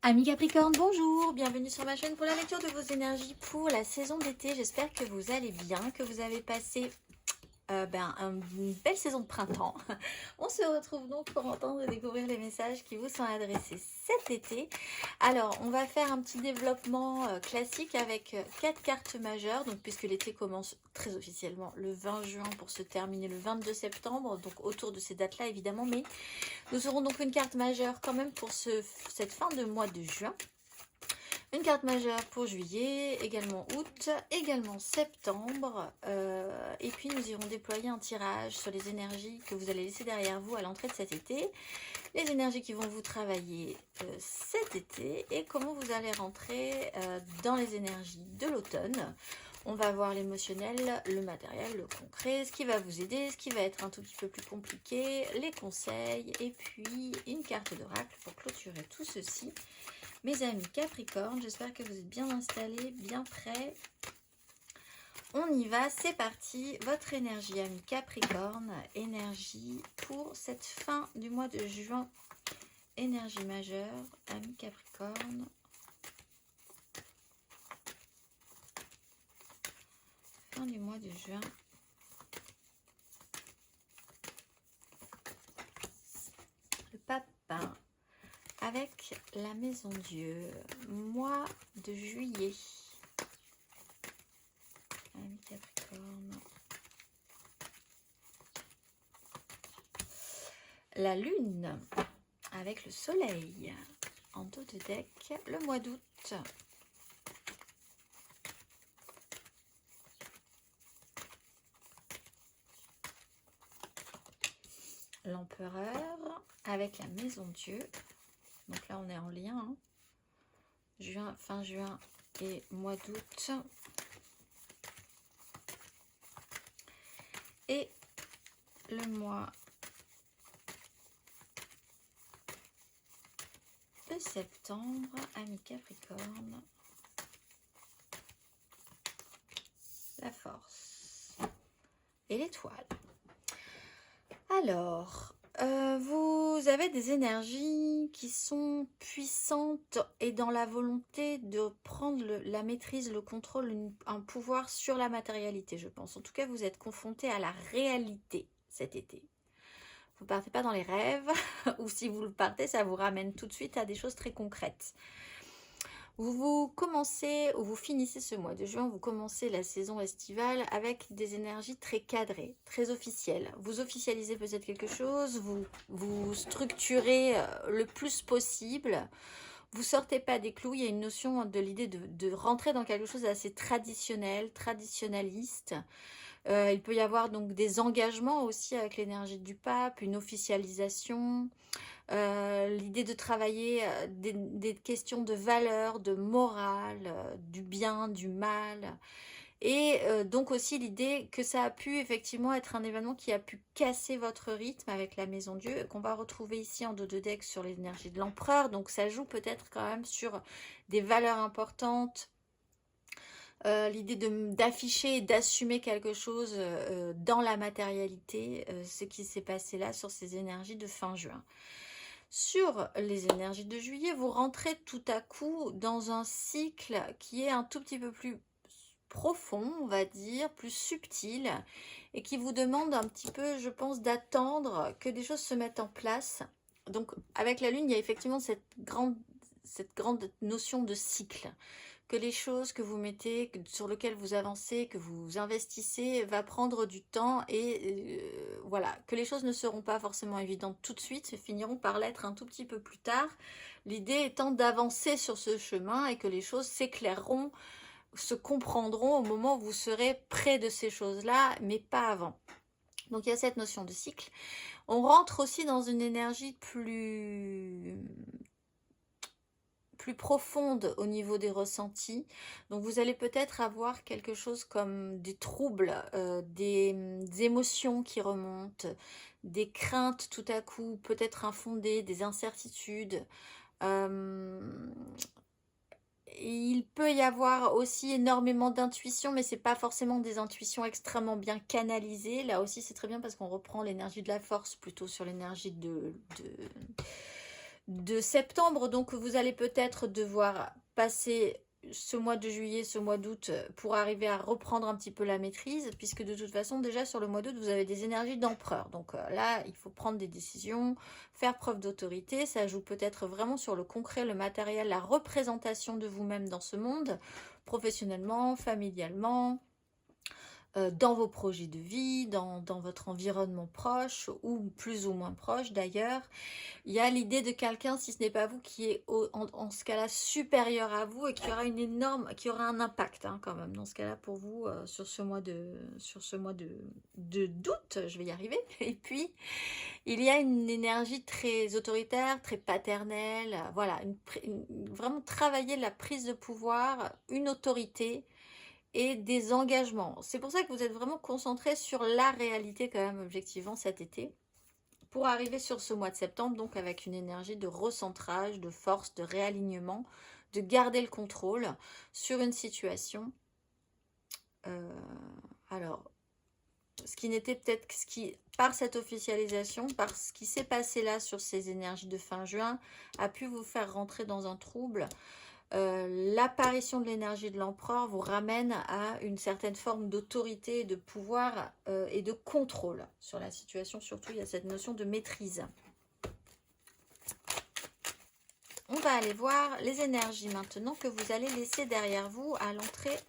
Amis Capricorne, bonjour, bienvenue sur ma chaîne pour la lecture de vos énergies pour la saison d'été. J'espère que vous allez bien, que vous avez passé une belle saison de printemps. On se retrouve donc pour entendre et découvrir les messages qui vous sont adressés cet été. Alors, on va faire un petit développement classique avec 4 cartes majeures, donc puisque l'été commence très officiellement le 20 juin pour se terminer le 22 septembre, donc autour de ces dates-là évidemment, mais nous aurons donc une carte majeure quand même pour cette fin de mois de juin. Une carte majeure pour juillet, également août, également septembre. Et puis nous irons déployer un tirage sur les énergies que vous allez laisser derrière vous à l'entrée de cet été. Les énergies qui vont vous travailler cet été et comment vous allez rentrer dans les énergies de l'automne. On va voir l'émotionnel, le matériel, le concret, ce qui va vous aider, ce qui va être un tout petit peu plus compliqué, les conseils et puis une carte d'oracle pour clôturer tout ceci. Mes amis Capricorne, j'espère que vous êtes bien installés, bien prêts. On y va, c'est parti. Votre énergie, amis Capricorne, énergie pour cette fin du mois de juin. Énergie majeure, amis Capricorne. Fin du mois de juin. Le Papin. Avec la Maison Dieu, mois de juillet. Amis Capricorne. La Lune, avec le Soleil. En dos de deck, le mois d'août. L'Empereur, avec la Maison Dieu. Donc là, on est en lien. Hein. Juin, fin juin et mois d'août. Et le mois de septembre, amis Capricorne. La force et l'étoile. Alors... vous avez des énergies qui sont puissantes et dans la volonté de prendre la maîtrise, le contrôle, un pouvoir sur la matérialité, je pense. En tout cas, vous êtes confronté à la réalité cet été. Vous ne partez pas dans les rêves, ou si vous le partez, ça vous ramène tout de suite à des choses très concrètes. Vous commencez ou vous finissez ce mois de juin, vous commencez la saison estivale avec des énergies très cadrées, très officielles. Vous officialisez peut-être quelque chose, vous structurez le plus possible. Vous sortez pas des clous, il y a une notion de l'idée de rentrer dans quelque chose d'assez traditionnel, traditionnaliste. Il peut y avoir donc des engagements aussi avec l'énergie du pape, une officialisation. L'idée de travailler des questions de valeur, de morale, du bien, du mal. Et donc aussi l'idée que ça a pu effectivement être un événement qui a pu casser votre rythme avec la Maison Dieu, qu'on va retrouver ici en dos de deck sur l'énergie de l'empereur. Donc ça joue peut-être quand même sur des valeurs importantes. L'idée d'afficher et d'assumer quelque chose dans la matérialité, ce qui s'est passé là sur ces énergies de fin juin. Sur les énergies de juillet, vous rentrez tout à coup dans un cycle qui est un tout petit peu plus profond, on va dire, plus subtil, et qui vous demande un petit peu, je pense, d'attendre que des choses se mettent en place. Donc, avec la Lune, il y a effectivement cette grande notion de cycle, que les choses que vous mettez, sur lesquelles vous avancez, que vous investissez, va prendre du temps et voilà, que les choses ne seront pas forcément évidentes tout de suite, finiront par l'être un tout petit peu plus tard. L'idée étant d'avancer sur ce chemin et que les choses s'éclaireront, se comprendront au moment où vous serez près de ces choses-là, mais pas avant. Donc il y a cette notion de cycle. On rentre aussi dans une énergie plus profonde au niveau des ressentis. Donc vous allez peut-être avoir quelque chose comme des troubles, des émotions qui remontent, des craintes tout à coup, peut-être infondées, des incertitudes. Il peut y avoir aussi énormément d'intuition, mais c'est pas forcément des intuitions extrêmement bien canalisées. Là aussi, c'est très bien parce qu'on reprend l'énergie de la force plutôt sur l'énergie de septembre. Donc vous allez peut-être devoir passer ce mois de juillet, ce mois d'août pour arriver à reprendre un petit peu la maîtrise, puisque de toute façon déjà sur le mois d'août vous avez des énergies d'empereur. Donc là il faut prendre des décisions, faire preuve d'autorité. Ça joue peut-être vraiment sur le concret, le matériel, la représentation de vous-même dans ce monde, professionnellement, familialement, dans vos projets de vie, dans votre environnement proche ou plus ou moins proche d'ailleurs. Il y a l'idée de quelqu'un, si ce n'est pas vous, qui est en ce cas-là supérieur à vous et qui aura qui aura un impact hein, quand même dans ce cas-là pour vous sur ce mois d'août, je vais y arriver. Et puis il y a une énergie très autoritaire, très paternelle, voilà, vraiment travailler la prise de pouvoir, une autorité et des engagements. C'est pour ça que vous êtes vraiment concentré sur la réalité quand même objectivement cet été, pour arriver sur ce mois de septembre, donc avec une énergie de recentrage, de force, de réalignement, de garder le contrôle sur une situation. Alors, ce qui n'était peut-être, par cette officialisation, par ce qui s'est passé là sur ces énergies de fin juin, a pu vous faire rentrer dans un trouble. L'apparition de l'énergie de l'empereur vous ramène à une certaine forme d'autorité, de pouvoir et de contrôle sur la situation. Surtout, il y a cette notion de maîtrise. On va aller voir les énergies maintenant que vous allez laisser derrière vous à l'entrée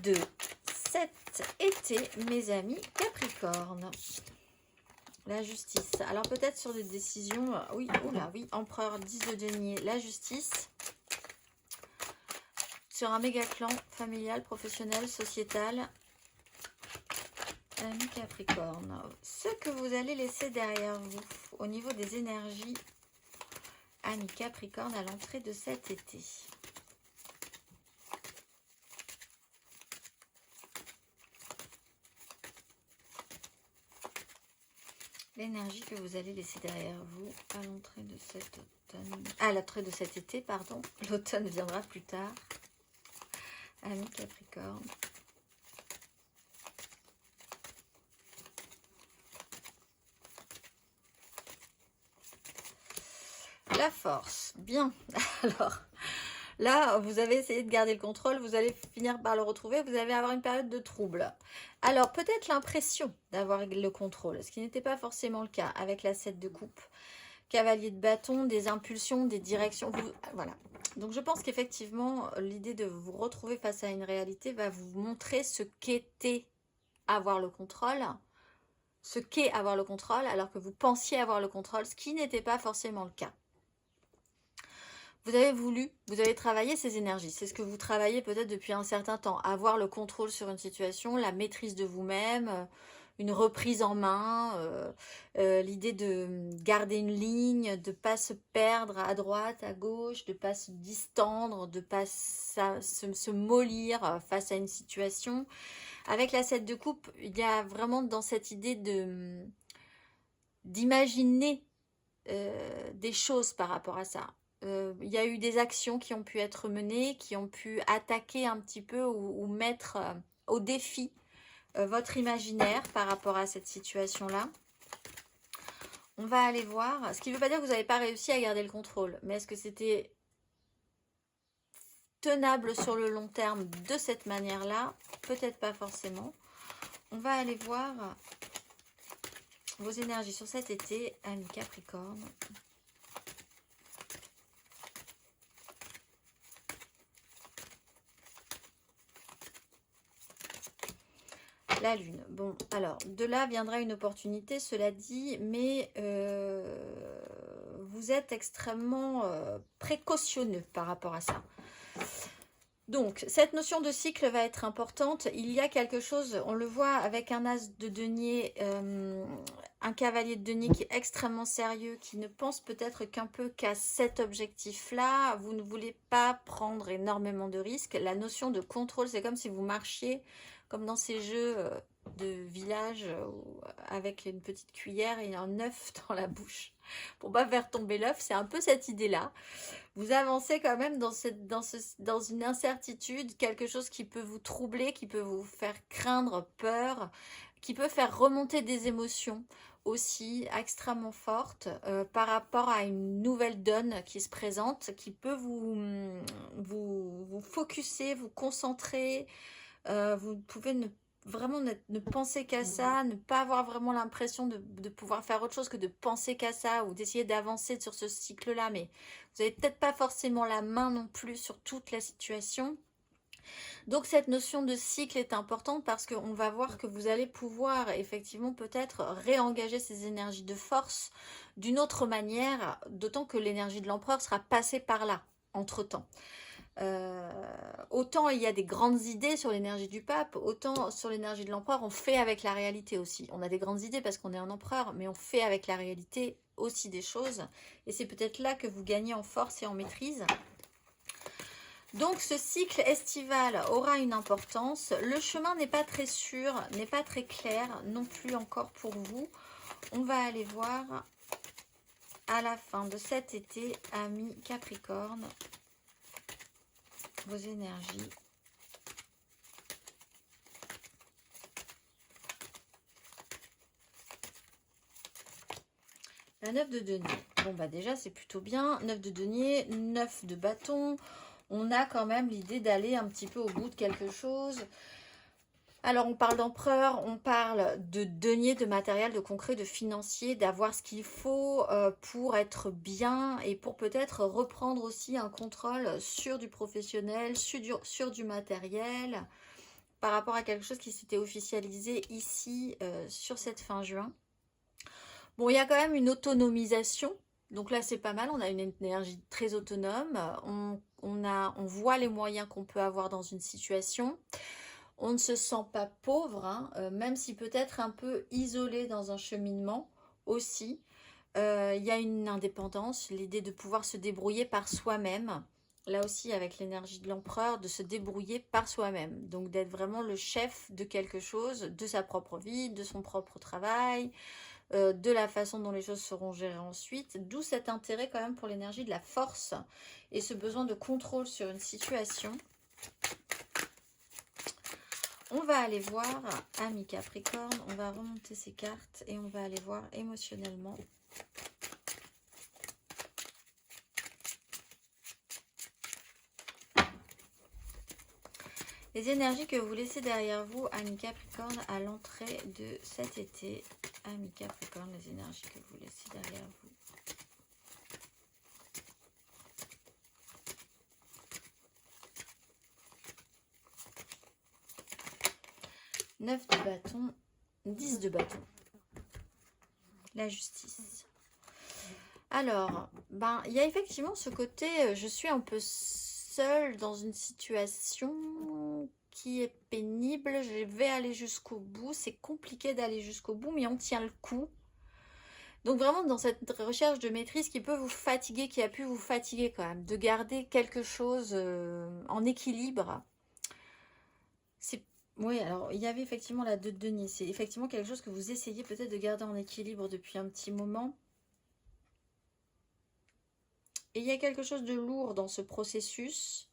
de cet été, mes amis Capricorne. La justice. Alors peut-être sur des décisions, oui, oula, oui, empereur, 10 de denier, la justice. Sur un méga clan familial, professionnel, sociétal. Ami Capricorne. Ce que vous allez laisser derrière vous au niveau des énergies, ami Capricorne, à l'entrée de cet été. L'énergie que vous allez laisser derrière vous à l'entrée de cet automne. À l'entrée de cet été, pardon. L'automne viendra plus tard. Ami Capricorne. La force. Bien. Alors, là, vous avez essayé de garder le contrôle. Vous allez finir par le retrouver. Vous allez avoir une période de trouble. Alors, peut-être l'impression d'avoir le contrôle, ce qui n'était pas forcément le cas avec la 7 de coupe. Cavalier de bâton, des impulsions, des directions. Voilà. Donc, je pense qu'effectivement, l'idée de vous retrouver face à une réalité va vous montrer ce qu'était avoir le contrôle. Ce qu'est avoir le contrôle, alors que vous pensiez avoir le contrôle, ce qui n'était pas forcément le cas. Vous avez travaillé ces énergies. C'est ce que vous travaillez peut-être depuis un certain temps. Avoir le contrôle sur une situation, la maîtrise de vous-même, une reprise en main, l'idée de garder une ligne, de ne pas se perdre à droite, à gauche, de ne pas se distendre, de ne pas se mollir face à une situation. Avec la 7 de coupe, il y a vraiment dans cette idée d'imaginer des choses par rapport à ça. Il y a eu des actions qui ont pu être menées, qui ont pu attaquer un petit peu ou mettre au défi votre imaginaire par rapport à cette situation-là. On va aller voir, ce qui ne veut pas dire que vous n'avez pas réussi à garder le contrôle, mais est-ce que c'était tenable sur le long terme de cette manière-là? Peut-être pas forcément. On va aller voir vos énergies sur cet été, ami Capricorne. La lune. Bon, alors, de là viendra une opportunité, cela dit, mais vous êtes extrêmement précautionneux par rapport à ça. Donc, cette notion de cycle va être importante. Il y a quelque chose, on le voit avec un as de denier, un cavalier de denier qui est extrêmement sérieux, qui ne pense peut-être qu'un peu qu'à cet objectif-là. Vous ne voulez pas prendre énormément de risques. La notion de contrôle, c'est comme si vous marchiez comme dans ces jeux de village avec une petite cuillère et un œuf dans la bouche pour pas faire tomber l'œuf. C'est un peu cette idée-là. Vous avancez quand même dans une incertitude, quelque chose qui peut vous troubler, qui peut vous faire craindre, peur, qui peut faire remonter des émotions aussi extrêmement forte par rapport à une nouvelle donne qui se présente, qui peut vous focuser, vous concentrer. Vous pouvez vraiment ne penser qu'à ça, ne pas avoir vraiment l'impression de pouvoir faire autre chose que de penser qu'à ça ou d'essayer d'avancer sur ce cycle-là. Mais vous n'avez peut-être pas forcément la main non plus sur toute la situation. Donc cette notion de cycle est importante parce qu'on va voir que vous allez pouvoir effectivement peut-être réengager ces énergies de force d'une autre manière, d'autant que l'énergie de l'empereur sera passée par là, entre-temps. Autant il y a des grandes idées sur l'énergie du pape, autant sur l'énergie de l'empereur, on fait avec la réalité aussi. On a des grandes idées parce qu'on est un empereur, mais on fait avec la réalité aussi des choses. Et c'est peut-être là que vous gagnez en force et en maîtrise. Donc ce cycle estival aura une importance. Le chemin n'est pas très sûr, n'est pas très clair non plus encore pour vous. On va aller voir à la fin de cet été, amis Capricorne, vos énergies. La 9 de denier. Bon bah déjà c'est plutôt bien. 9 de denier, 9 de bâton. On a quand même l'idée d'aller un petit peu au bout de quelque chose. Alors on parle d'empereur, on parle de denier, de matériel, de concret, de financier, d'avoir ce qu'il faut pour être bien et pour peut-être reprendre aussi un contrôle sur du professionnel, sur du matériel, par rapport à quelque chose qui s'était officialisé ici sur cette fin juin. Bon, il y a quand même une autonomisation. Donc là, c'est pas mal. On a une énergie très autonome. On voit les moyens qu'on peut avoir dans une situation. On ne se sent pas pauvre, hein, même si peut-être un peu isolé dans un cheminement aussi. Il y a une indépendance, l'idée de pouvoir se débrouiller par soi-même. Là aussi, avec l'énergie de l'empereur, de se débrouiller par soi-même. Donc d'être vraiment le chef de quelque chose, de sa propre vie, de son propre travail, de la façon dont les choses seront gérées ensuite, d'où cet intérêt quand même pour l'énergie de la force et ce besoin de contrôle sur une situation. On va aller voir, amis Capricorne, on va remonter ces cartes et on va aller voir émotionnellement. Les énergies que vous laissez derrière vous, amis Capricorne, à l'entrée de cet été. Amis Capricorne, les énergies que vous laissez derrière vous. Neuf de bâton, 10 de bâton. La justice. Alors, ben, il y a effectivement ce côté, je suis un peu seule dans une situation qui est pénible, je vais aller jusqu'au bout, c'est compliqué d'aller jusqu'au bout, mais on tient le coup. Donc vraiment dans cette recherche de maîtrise qui peut vous fatiguer, qui a pu vous fatiguer quand même, de garder quelque chose en équilibre. Oui, alors il y avait effectivement la 2 de denier, c'est effectivement quelque chose que vous essayez peut-être de garder en équilibre depuis un petit moment. Et il y a quelque chose de lourd dans ce processus,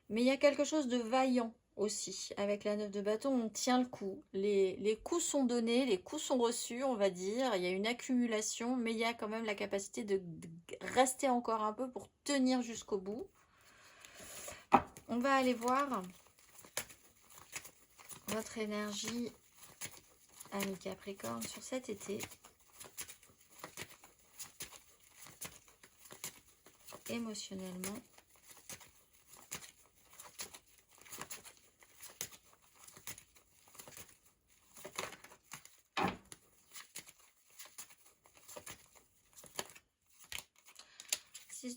mais il y a quelque chose de vaillant aussi. Avec la 9 de bâton, on tient le coup. Les coups sont donnés, les coups sont reçus, on va dire. Il y a une accumulation, mais il y a quand même la capacité de rester encore un peu pour tenir jusqu'au bout. On va aller voir votre énergie, amis Capricorne, sur cet été. Émotionnellement.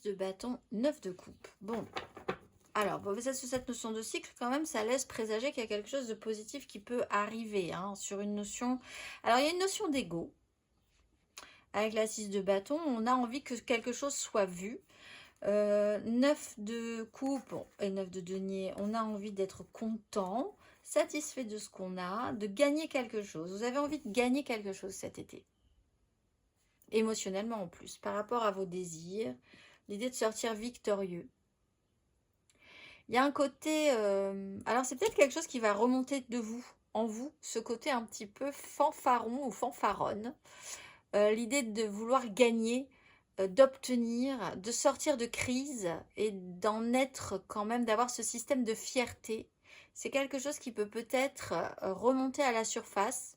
De bâton, 9 de coupe. Bon, alors, cette notion de cycle, quand même, ça laisse présager qu'il y a quelque chose de positif qui peut arriver hein, sur une notion... Alors, il y a une notion d'ego. Avec la 6 de bâton, on a envie que quelque chose soit vu. 9 de coupe et 9 de denier, on a envie d'être content, satisfait de ce qu'on a, de gagner quelque chose. Vous avez envie de gagner quelque chose cet été. Émotionnellement en plus, par rapport à vos désirs. L'idée de sortir victorieux. Il y a un côté... alors, c'est peut-être quelque chose qui va remonter de vous, en vous, ce côté un petit peu fanfaron ou fanfaronne. l'idée de vouloir gagner, d'obtenir, de sortir de crise et d'en être quand même, d'avoir ce système de fierté. C'est quelque chose qui peut peut-être remonter à la surface,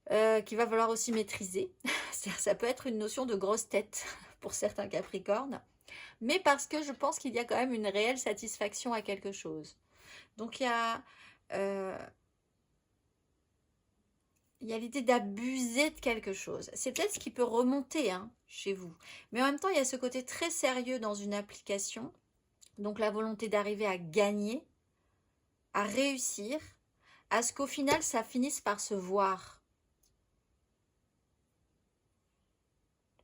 qu'il va falloir aussi maîtriser. Ça peut être une notion de grosse tête pour certains Capricornes, mais parce que je pense qu'il y a quand même une réelle satisfaction à quelque chose. Donc il y a l'idée d'abuser de quelque chose. C'est peut-être ce qui peut remonter chez vous. Mais en même temps, il y a ce côté très sérieux dans une application. Donc la volonté d'arriver à gagner, à réussir, à ce qu'au final, ça finisse par se voir.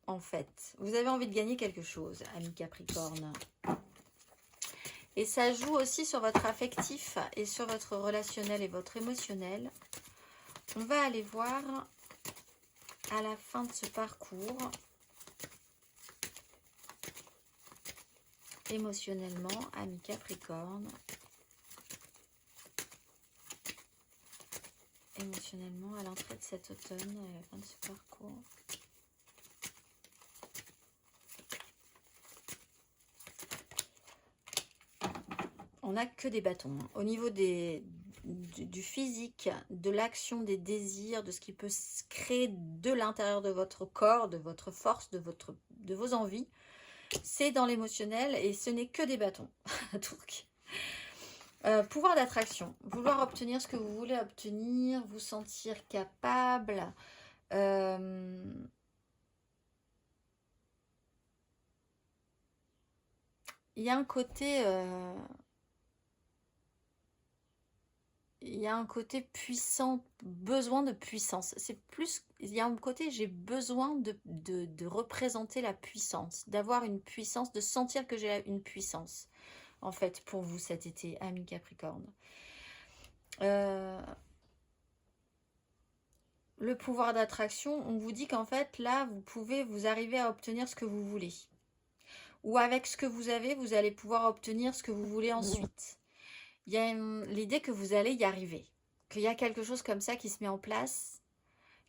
En fait, vous avez envie de gagner quelque chose, ami Capricorne. Et ça joue aussi sur votre affectif et sur votre relationnel et votre émotionnel. On va aller voir à la fin de ce parcours, émotionnellement, ami Capricorne. Émotionnellement, à l'entrée de cet automne, à la fin de ce parcours. On n'a que des bâtons. Au niveau du physique, de l'action, des désirs, de ce qui peut se créer de l'intérieur de votre corps, de votre force, de vos envies, c'est dans l'émotionnel et ce n'est que des bâtons. Donc, pouvoir d'attraction, vouloir obtenir ce que vous voulez obtenir, vous sentir capable. Il y a un côté... il y a un côté puissant, besoin de puissance. C'est plus, il y a un côté, j'ai besoin de représenter la puissance, d'avoir une puissance, de sentir que j'ai une puissance, en fait, pour vous cet été, ami Capricorne. Le pouvoir d'attraction, on vous dit qu'en fait, là, vous arriver à obtenir ce que vous voulez. Ou avec ce que vous avez, vous allez pouvoir obtenir ce que vous voulez ensuite. Il y a l'idée que vous allez y arriver, qu'il y a quelque chose comme ça qui se met en place,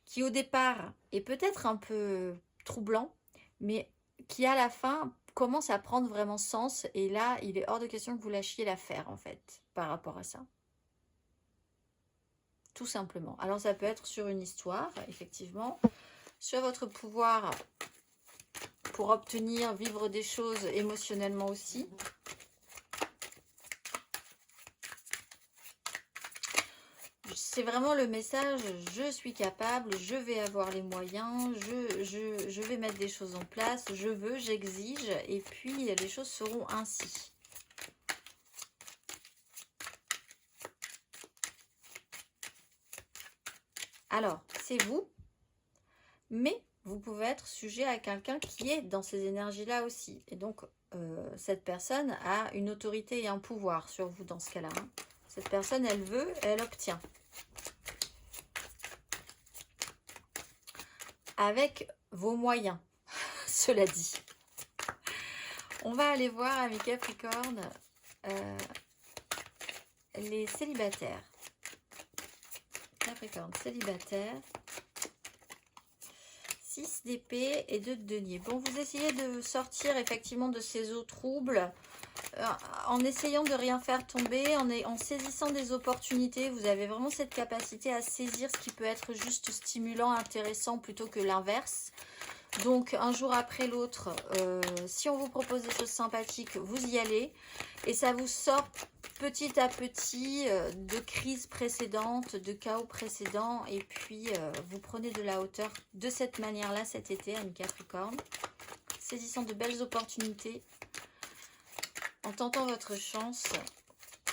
qui au départ est peut-être un peu troublant, mais qui à la fin commence à prendre vraiment sens, et là, il est hors de question que vous lâchiez l'affaire, en fait, par rapport à ça. Tout simplement. Alors ça peut être sur une histoire, effectivement, sur votre pouvoir pour obtenir, vivre des choses émotionnellement aussi. C'est vraiment le message, je suis capable, je vais avoir les moyens, je vais mettre des choses en place, je veux, j'exige, et puis les choses seront ainsi. Alors, c'est vous, mais vous pouvez être sujet à quelqu'un qui est dans ces énergies-là aussi. Et donc, cette personne a une autorité et un pouvoir sur vous dans ce cas-là. Cette personne, elle veut, elle obtient. Avec vos moyens, cela dit. On va aller voir, amis Capricorne, les célibataires. Capricorne, célibataire. 6 d'épée et 2 de denier. Bon, vous essayez de sortir effectivement de ces eaux troubles, en essayant de rien faire tomber, en saisissant des opportunités. Vous avez vraiment cette capacité à saisir ce qui peut être juste stimulant, intéressant, plutôt que l'inverse. Donc, un jour après l'autre, si on vous propose des choses sympathiques, vous y allez. Et ça vous sort petit à petit de crises précédentes, de chaos précédents. Et puis, vous prenez de la hauteur de cette manière-là cet été, ami Capricorne. Saisissant de belles opportunités, en tentant votre chance,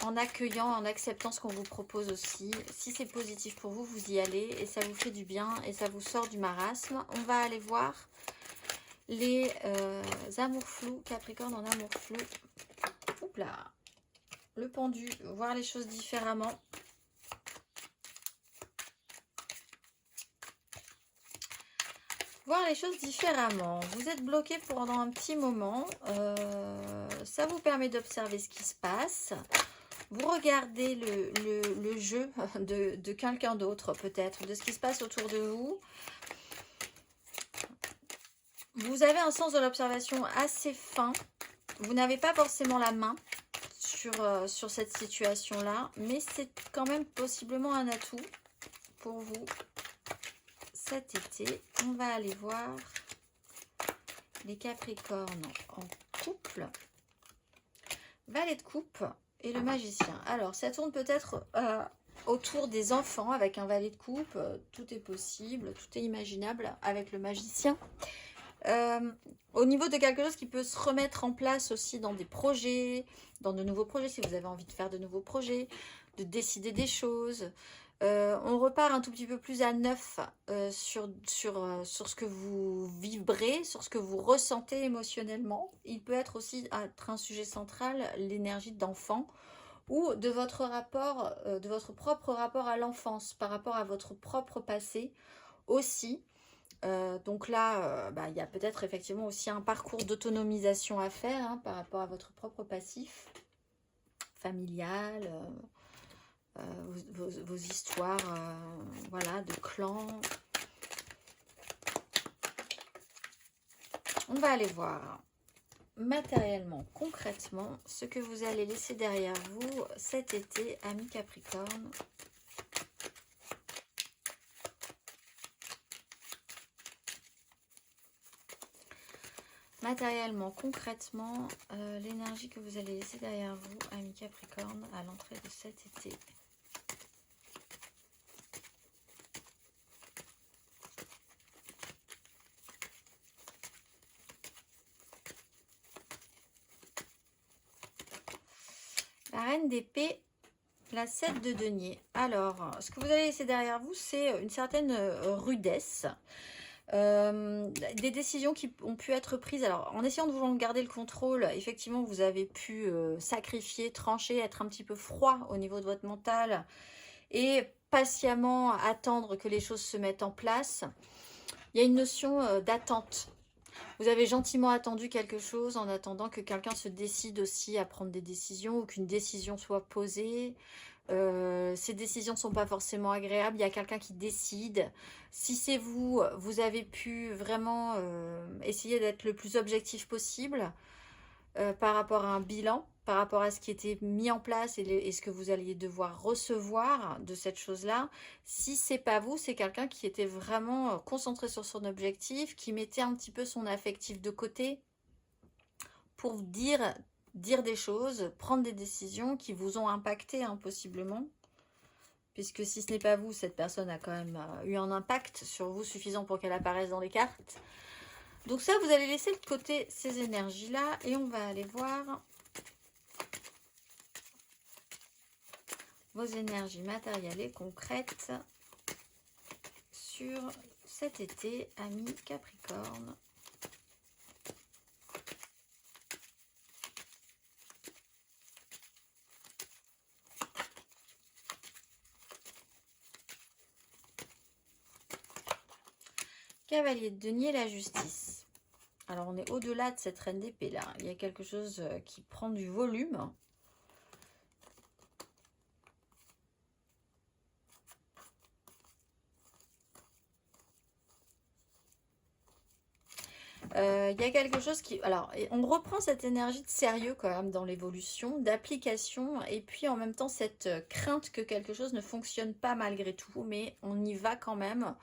en accueillant, en acceptant ce qu'on vous propose aussi. Si c'est positif pour vous, vous y allez et ça vous fait du bien et ça vous sort du marasme. On va aller voir les amours flous, Capricorne en amour flou. Oups là, le pendu, voir les choses différemment. Voir les choses différemment. Vous êtes bloqué pendant un petit moment. Ça vous permet d'observer ce qui se passe. Vous regardez le jeu de quelqu'un d'autre peut-être, de ce qui se passe autour de vous. Vous avez un sens de l'observation assez fin. Vous n'avez pas forcément la main sur cette situation-là, mais c'est quand même possiblement un atout pour vous cet été. On va aller voir les Capricornes en couple. Valet de coupe et le magicien. Alors, ça tourne peut-être autour des enfants avec un valet de coupe. Tout est possible, tout est imaginable avec le magicien. Au niveau de quelque chose qui peut se remettre en place aussi dans des projets, dans de nouveaux projets, si vous avez envie de faire de nouveaux projets, de décider des choses. On repart un tout petit peu plus à neuf sur ce que vous vibrez, sur ce que vous ressentez émotionnellement. Il peut être aussi être un sujet central, l'énergie d'enfant ou de votre rapport, de votre propre rapport à l'enfance, par rapport à votre propre passé aussi. Donc là, il y a peut-être effectivement aussi un parcours d'autonomisation à faire hein, par rapport à votre propre passif familial, vos histoires voilà, de clan. On va aller voir matériellement, concrètement, ce que vous allez laisser derrière vous cet été, amis Capricorne. Matériellement, concrètement, l'énergie que vous allez laisser derrière vous, amis Capricorne, à l'entrée de cet été. La reine d'épée, la 7 de denier. Alors, ce que vous allez laisser derrière vous, c'est une certaine rudesse. Des décisions qui ont pu être prises. Alors, en essayant de vous garder le contrôle, effectivement, vous avez pu sacrifier, trancher, être un petit peu froid au niveau de votre mental et patiemment attendre que les choses se mettent en place. Il y a une notion d'attente. Vous avez gentiment attendu quelque chose en attendant que quelqu'un se décide aussi à prendre des décisions ou qu'une décision soit posée. Ces décisions ne sont pas forcément agréables. Il y a quelqu'un qui décide. Si c'est vous, vous avez pu vraiment essayer d'être le plus objectif possible par rapport à un bilan, par rapport à ce qui était mis en place et ce que vous alliez devoir recevoir de cette chose-là. Si c'est pas vous, c'est quelqu'un qui était vraiment concentré sur son objectif, qui mettait un petit peu son affectif de côté pour dire des choses, prendre des décisions qui vous ont impacté hein, possiblement. Puisque si ce n'est pas vous, cette personne a quand même eu un impact sur vous suffisant pour qu'elle apparaisse dans les cartes. Donc ça, vous allez laisser de côté ces énergies-là et on va aller voir vos énergies matérielles et concrètes sur cet été, amis Capricorne. Cavalier de denier, la justice. Alors, on est au-delà de cette reine d'épée, là. Il y a quelque chose qui prend du volume. Il y a quelque chose qui... Alors, on reprend cette énergie de sérieux quand même dans l'évolution, d'application, et puis en même temps cette crainte que quelque chose ne fonctionne pas malgré tout, mais on y va quand même.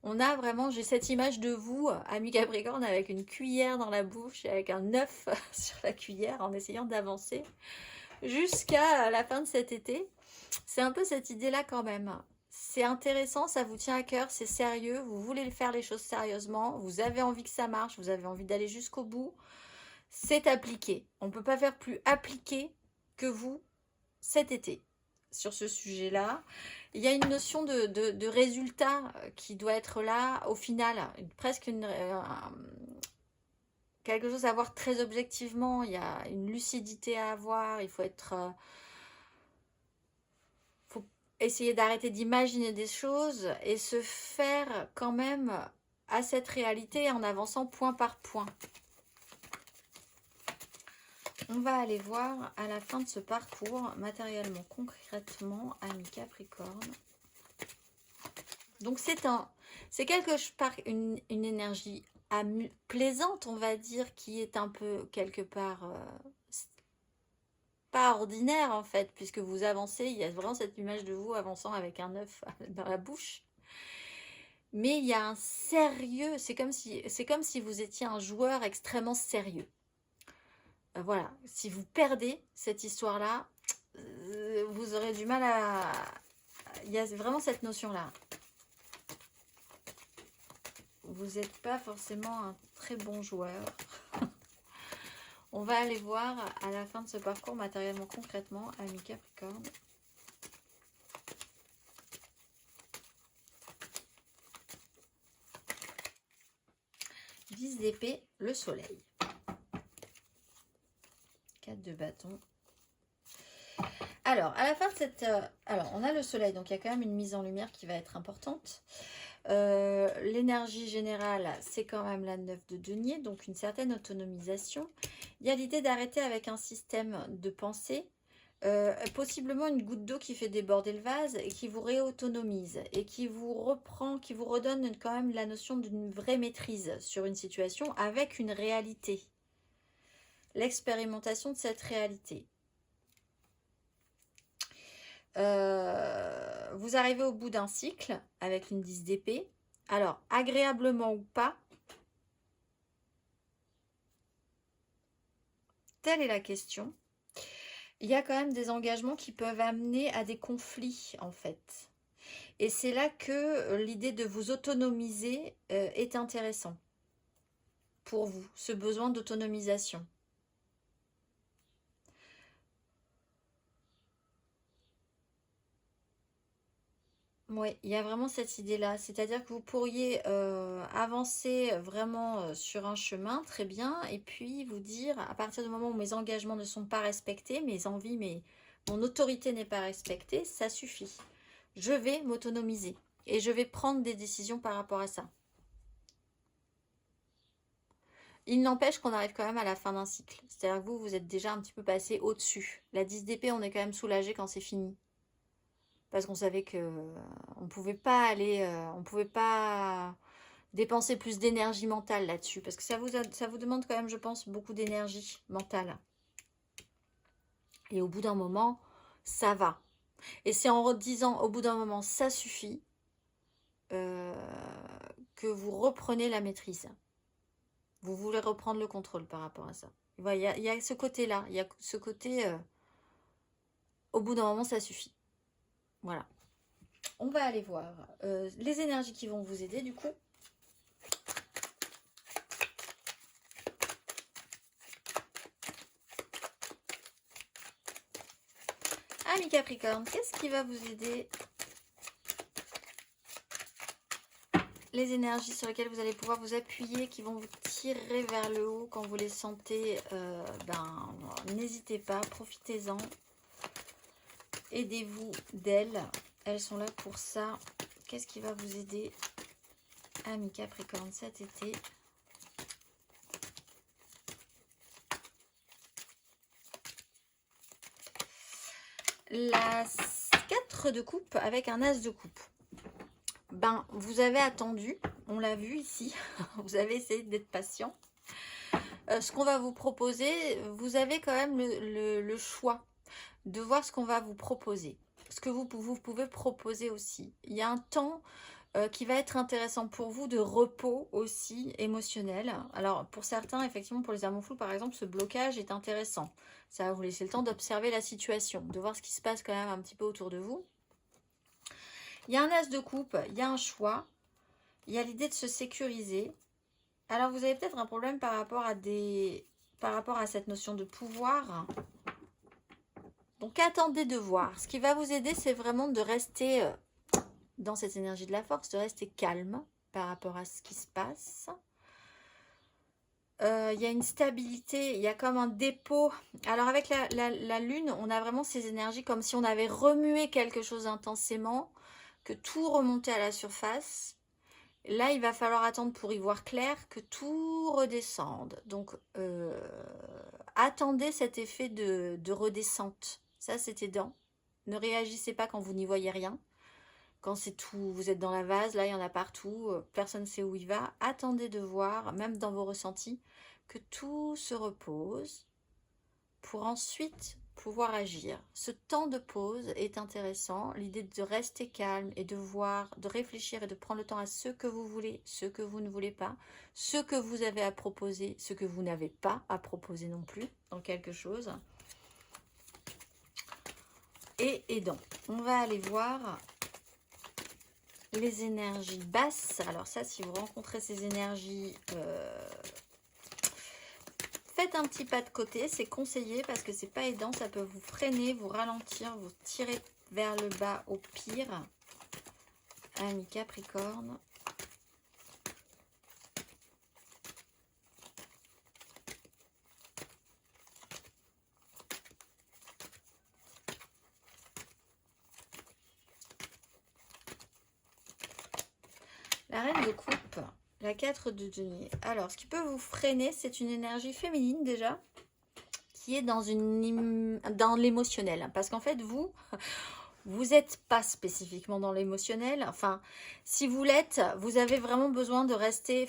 On a vraiment, j'ai cette image de vous, ami Capricorne, avec une cuillère dans la bouche et avec un œuf sur la cuillère en essayant d'avancer jusqu'à la fin de cet été. C'est un peu cette idée-là quand même. C'est intéressant, ça vous tient à cœur, c'est sérieux, vous voulez faire les choses sérieusement, vous avez envie que ça marche, vous avez envie d'aller jusqu'au bout. C'est appliqué. On ne peut pas faire plus appliqué que vous cet été sur ce sujet-là. Il y a une notion de résultat qui doit être là au final, presque quelque chose à voir très objectivement. Il y a une lucidité à avoir, il faut être... faut essayer d'arrêter d'imaginer des choses et se faire quand même à cette réalité en avançant point par point. On va aller voir à la fin de ce parcours, matériellement, concrètement, amis Capricorne. Donc c'est une énergie plaisante, on va dire, qui est un peu quelque part pas ordinaire en fait, puisque vous avancez, il y a vraiment cette image de vous avançant avec un œuf dans la bouche. Mais il y a un sérieux, c'est comme si vous étiez un joueur extrêmement sérieux. Voilà, si vous perdez cette histoire-là, vous aurez du mal à... Il y a vraiment cette notion-là. Vous n'êtes pas forcément un très bon joueur. On va aller voir à la fin de ce parcours matériellement, concrètement, amis Capricorne. Dix d'épée, le soleil. 4 de bâton. Alors, à la fin de cette... alors, on a le soleil, donc il y a quand même une mise en lumière qui va être importante. L'énergie générale, c'est quand même la 9 de denier, donc une certaine autonomisation. Il y a l'idée d'arrêter avec un système de pensée, possiblement une goutte d'eau qui fait déborder le vase et qui vous réautonomise et qui vous reprend, qui vous redonne quand même la notion d'une vraie maîtrise sur une situation avec une réalité. L'expérimentation de cette réalité. Vous arrivez au bout d'un cycle avec une 10 d'épée. Alors, agréablement ou pas, telle est la question. Il y a quand même des engagements qui peuvent amener à des conflits, en fait. Et c'est là que l'idée de vous autonomiser est intéressant pour vous, ce besoin d'autonomisation. Oui, il y a vraiment cette idée-là. C'est-à-dire que vous pourriez avancer vraiment sur un chemin, très bien, et puis vous dire, à partir du moment où mes engagements ne sont pas respectés, mes envies, mon autorité n'est pas respectée, ça suffit. Je vais m'autonomiser et je vais prendre des décisions par rapport à ça. Il n'empêche qu'on arrive quand même à la fin d'un cycle. C'est-à-dire que vous êtes déjà un petit peu passé au-dessus. La 10 d'épée, on est quand même soulagé quand c'est fini. Parce qu'on savait que on pouvait pas aller, on pouvait pas dépenser plus d'énergie mentale là-dessus. Parce que ça vous demande quand même, je pense, beaucoup d'énergie mentale. Et au bout d'un moment, ça va. Et c'est en disant au bout d'un moment, ça suffit, que vous reprenez la maîtrise. Vous voulez reprendre le contrôle par rapport à ça. Il y a ce côté-là. Il y a ce côté, au bout d'un moment, ça suffit. Voilà. On va aller voir les énergies qui vont vous aider du coup. Amis Capricorne, qu'est-ce qui va vous aider? Les énergies sur lesquelles vous allez pouvoir vous appuyer, qui vont vous tirer vers le haut quand vous les sentez, n'hésitez pas, profitez-en. Aidez-vous d'elles. Elles sont là pour ça. Qu'est-ce qui va vous aider, amis Capricorne, cet été? La 4 de coupe avec un as de coupe. Ben, vous avez attendu, on l'a vu ici, vous avez essayé d'être patient. Ce qu'on va vous proposer, vous avez quand même le choix de voir ce qu'on va vous proposer. Ce que vous pouvez proposer aussi. Il y a un temps qui va être intéressant pour vous de repos aussi émotionnel. Alors pour certains, effectivement, pour les amours flous par exemple, ce blocage est intéressant. Ça va vous laisser le temps d'observer la situation, de voir ce qui se passe quand même un petit peu autour de vous. Il y a un as de coupe, il y a un choix, il y a l'idée de se sécuriser. Alors vous avez peut-être un problème par rapport à cette notion de pouvoir. Donc attendez de voir. Ce qui va vous aider, c'est vraiment de rester dans cette énergie de la force, de rester calme par rapport à ce qui se passe. Il y a une stabilité, il y a comme un dépôt. Alors avec la lune, on a vraiment ces énergies comme si on avait remué quelque chose intensément, que tout remontait à la surface. Là, il va falloir attendre pour y voir clair que tout redescende. Donc, attendez cet effet de redescente. Ça, c'est aidant. Ne réagissez pas quand vous n'y voyez rien. quand c'est tout, vous êtes dans la vase, là il y en a partout, personne ne sait où il va. Attendez de voir, même dans vos ressentis, que tout se repose pour ensuite pouvoir agir. Ce temps de pause est intéressant, l'idée de rester calme et de voir, de réfléchir et de prendre le temps à ce que vous voulez, ce que vous ne voulez pas, ce que vous avez à proposer, ce que vous n'avez pas à proposer non plus dans quelque chose. Et aidant. On va aller voir les énergies basses. Alors ça, si vous rencontrez ces énergies, faites un petit pas de côté, c'est conseillé parce que c'est pas aidant, ça peut vous freiner, vous ralentir, vous tirer vers le bas au pire. Amis Capricorne. La reine de coupe, la 4 de denier. Alors, ce qui peut vous freiner, c'est une énergie féminine déjà, qui est dans l'émotionnel. Parce qu'en fait, vous n'êtes pas spécifiquement dans l'émotionnel. Enfin, si vous l'êtes, vous avez vraiment besoin de rester...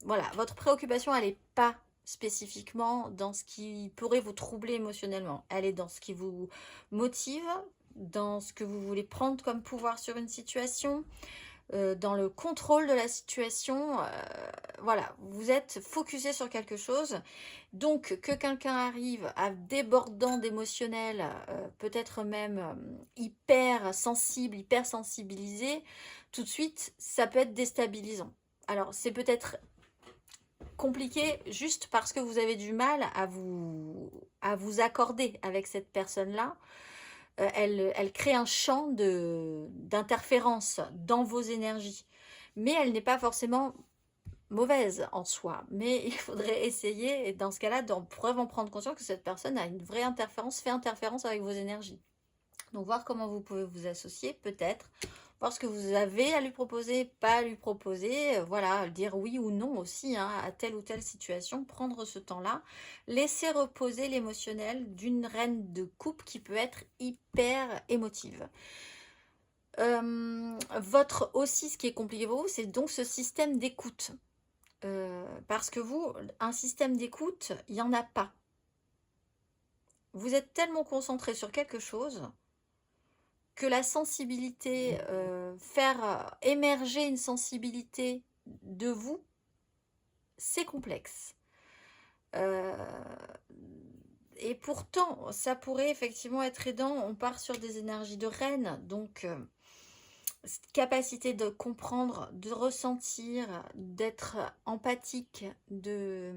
Voilà, votre préoccupation, elle n'est pas spécifiquement dans ce qui pourrait vous troubler émotionnellement. Elle est dans ce qui vous motive, dans ce que vous voulez prendre comme pouvoir sur une situation, dans le contrôle de la situation. Voilà, vous êtes focusé sur quelque chose. Donc, que quelqu'un arrive à débordant d'émotionnel, peut-être même hyper sensible, hyper sensibilisé, tout de suite, ça peut être déstabilisant. Alors, c'est peut-être compliqué juste parce que vous avez du mal à vous accorder avec cette personne-là. Elle crée un champ d'interférence dans vos énergies. Mais elle n'est pas forcément mauvaise en soi. Mais il faudrait essayer, et dans ce cas-là, vraiment prendre conscience que cette personne a une vraie interférence, fait interférence avec vos énergies. Donc voir comment vous pouvez vous associer, peut-être. Voir ce que vous avez à lui proposer, pas à lui proposer. Voilà, dire oui ou non aussi hein, à telle ou telle situation. Prendre ce temps-là. Laisser reposer l'émotionnel d'une reine de coupe qui peut être hyper émotive. Votre aussi, ce qui est compliqué pour vous, c'est donc ce système d'écoute. Parce que vous, un système d'écoute, il n'y en a pas. Vous êtes tellement concentré sur quelque chose que la sensibilité, faire émerger une sensibilité de vous, c'est complexe. Et pourtant, ça pourrait effectivement être aidant. On part sur des énergies de reine, donc capacité de comprendre, de ressentir, d'être empathique, de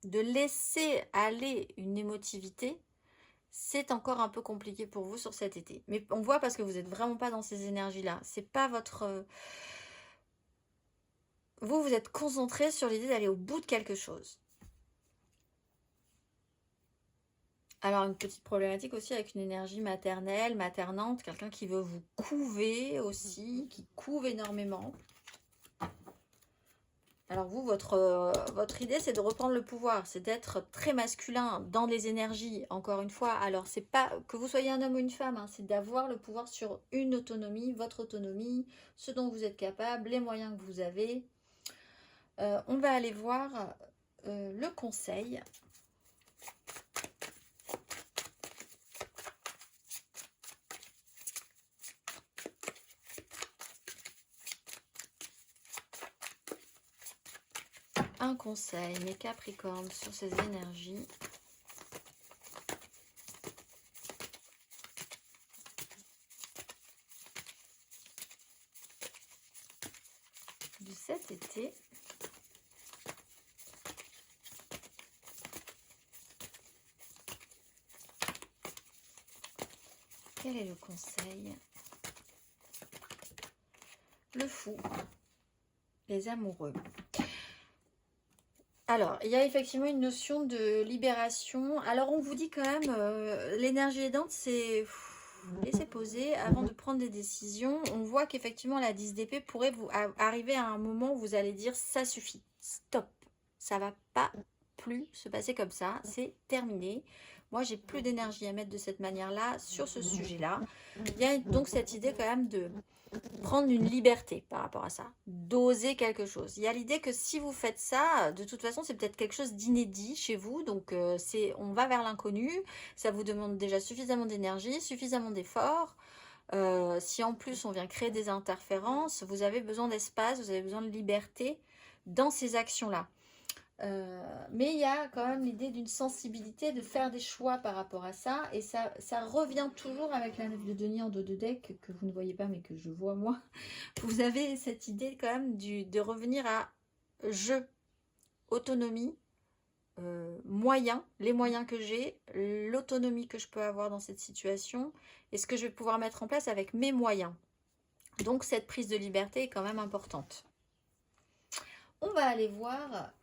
laisser aller une émotivité. C'est encore un peu compliqué pour vous sur cet été. Mais on voit parce que vous n'êtes vraiment pas dans ces énergies-là. C'est pas votre... Vous êtes concentré sur l'idée d'aller au bout de quelque chose. Alors, une petite problématique aussi avec une énergie maternelle, maternante, quelqu'un qui veut vous couver aussi, qui couve énormément. Alors vous, votre idée, c'est de reprendre le pouvoir, c'est d'être très masculin dans les énergies, encore une fois. Alors, c'est pas que vous soyez un homme ou une femme, hein, c'est d'avoir le pouvoir sur une autonomie, votre autonomie, ce dont vous êtes capable, les moyens que vous avez. On va aller voir le conseil. Un conseil, mes Capricornes, sur ces énergies. De cet été. Quel est le conseil? Le fou. Les amoureux. Alors, il y a effectivement une notion de libération. Alors, on vous dit quand même, l'énergie aidante, c'est laisser poser avant de prendre des décisions. On voit qu'effectivement, la 10 d'épée pourrait vous arriver à un moment où vous allez dire, ça suffit, stop, ça va pas plus se passer comme ça, c'est terminé. Moi, j'ai plus d'énergie à mettre de cette manière-là sur ce sujet-là. Il y a donc cette idée quand même de prendre une liberté par rapport à ça, d'oser quelque chose. Il y a l'idée que si vous faites ça, de toute façon, c'est peut-être quelque chose d'inédit chez vous, donc on va vers l'inconnu, ça vous demande déjà suffisamment d'énergie, suffisamment d'efforts. Si en plus on vient créer des interférences, vous avez besoin d'espace, vous avez besoin de liberté dans ces actions-là. Mais il y a quand même l'idée d'une sensibilité, de faire des choix par rapport à ça. Et ça revient toujours avec la 9 de denier en dos de deck, que vous ne voyez pas mais que je vois moi. Vous avez cette idée quand même de revenir à jeu, autonomie, moyens, les moyens que j'ai, l'autonomie que je peux avoir dans cette situation et ce que je vais pouvoir mettre en place avec mes moyens. Donc cette prise de liberté est quand même importante. On va aller voir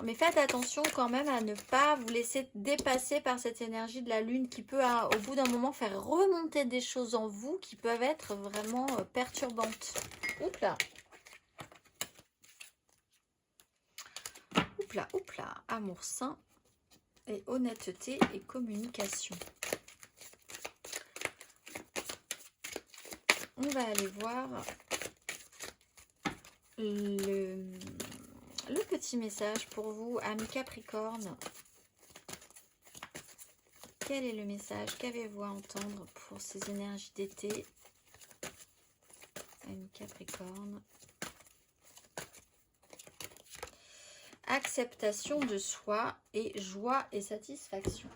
mais faites attention quand même à ne pas vous laisser dépasser par cette énergie de la lune qui peut, au bout d'un moment, faire remonter des choses en vous qui peuvent être vraiment perturbantes. Oups là. Oups là. Amour sain et honnêteté et communication. On va aller voir le petit message pour vous, amis Capricorne. Quel est le message? Qu'avez-vous à entendre pour ces énergies d'été, amis Capricorne? Acceptation de soi et joie et satisfaction.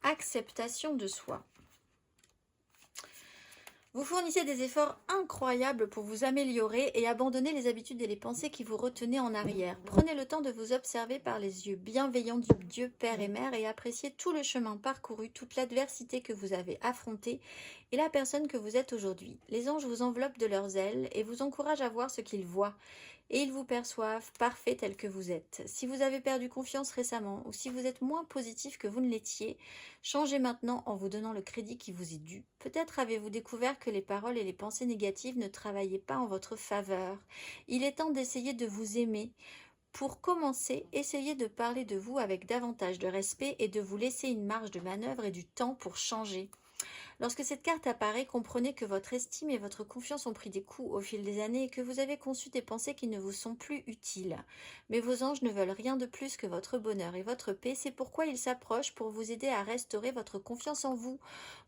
Acceptation de soi. Vous fournissez des efforts incroyables pour vous améliorer et abandonner les habitudes et les pensées qui vous retenaient en arrière. Prenez le temps de vous observer par les yeux bienveillants du Dieu Père et Mère et appréciez tout le chemin parcouru, toute l'adversité que vous avez affrontée et la personne que vous êtes aujourd'hui. Les anges vous enveloppent de leurs ailes et vous encouragent à voir ce qu'ils voient. Et ils vous perçoivent parfait tel que vous êtes. Si vous avez perdu confiance récemment ou si vous êtes moins positif que vous ne l'étiez, changez maintenant en vous donnant le crédit qui vous est dû. Peut-être avez-vous découvert que les paroles et les pensées négatives ne travaillaient pas en votre faveur. Il est temps d'essayer de vous aimer. Pour commencer, essayez de parler de vous avec davantage de respect et de vous laisser une marge de manœuvre et du temps pour changer. Lorsque cette carte apparaît, comprenez que votre estime et votre confiance ont pris des coups au fil des années et que vous avez conçu des pensées qui ne vous sont plus utiles. Mais vos anges ne veulent rien de plus que votre bonheur et votre paix. C'est pourquoi ils s'approchent pour vous aider à restaurer votre confiance en vous.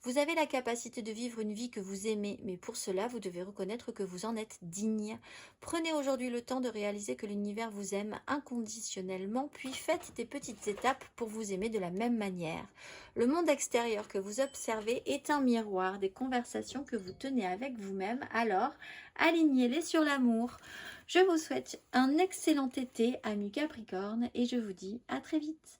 Vous avez la capacité de vivre une vie que vous aimez, mais pour cela, vous devez reconnaître que vous en êtes digne. Prenez aujourd'hui le temps de réaliser que l'univers vous aime inconditionnellement, puis faites des petites étapes pour vous aimer de la même manière. Le monde extérieur que vous observez est un miroir des conversations que vous tenez avec vous-même, alors alignez-les sur l'amour. Je vous souhaite un excellent été, amis Capricorne, et je vous dis à très vite.